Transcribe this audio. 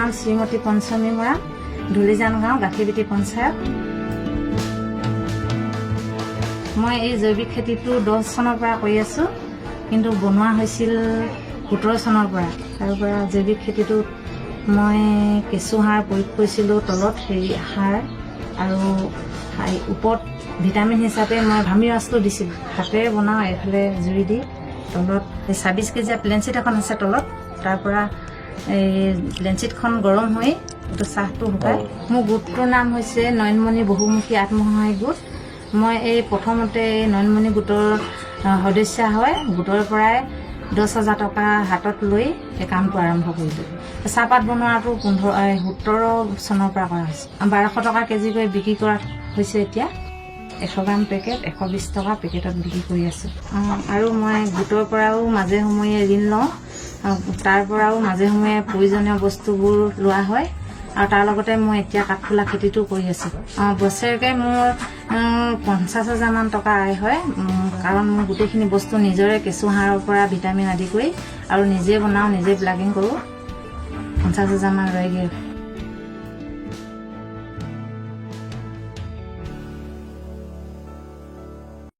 নাম শ্ৰীমতী পঞ্চমী মৰা, ধুলিজান গাঁও, গাখীৰবিটি পঞ্চায়ত। মই এই জৈৱিক খেতিটো 10 চনৰ পৰা কৰি আছোঁ, কিন্তু বনোৱা হৈছিল 17 চনৰ পৰা। তাৰ পৰা জৈৱিক খেতিটোত মই কেঁচু সাৰ প্ৰয়োগ কৰিছিলোঁ, তলত সেই সাৰ আৰু ওপৰত ভিটামিন হিচাপে মই ভাৰ্মিৰাছটো দিছিলোঁ। হাতেৰে বনাওঁ, এইফালে জুই দি তলত 26 কেজিয়া প্লেনচিট এখন আছে তলত। তাৰ পৰা এই প্লেনচিটখন গৰম হৈ এইটো চাহটো শুকায়। মোৰ গোটটোৰ নাম হৈছে নয়নমণি বহুমুখী আত্মসহায়ক গোট। মই এই প্ৰথমতে এই নয়নমণি গোটৰ সদস্য হয়। গোটৰ পৰাই 10,000 টকা হাতত লৈ এই কামটো আৰম্ভ কৰিলোঁ। চাহপাত বনোৱাটো 17 চনৰ পৰা কৰা হৈছে। 1200 টকা কেজিকৈ বিক্ৰী কৰা হৈছে। এতিয়া 100 গ্ৰাম পেকেট 120 টকা পেকেটত বিক্ৰী কৰি আছোঁ। আৰু মই গোটৰ পৰাও মাজে সময়ে ঋণ লওঁ, তাৰ পৰাও মাজে সময়ে প্ৰয়োজনীয় বস্তুবোৰ লোৱা হয়। আৰু তাৰ লগতে মই এতিয়া কাঠফুলা খেতিটো কৰি আছোঁ। বছৰেকে মোৰ 50,000 মান টকা আয় হয়, কাৰণ মোৰ গোটেইখিনি বস্তু নিজৰে কেঁচু সাৰৰ পৰা ভিটামিন আদি কৰি আৰু নিজে বনাওঁ, নিজে প্লাগিং কৰোঁ। 50,000 মান ৰয়গৈ।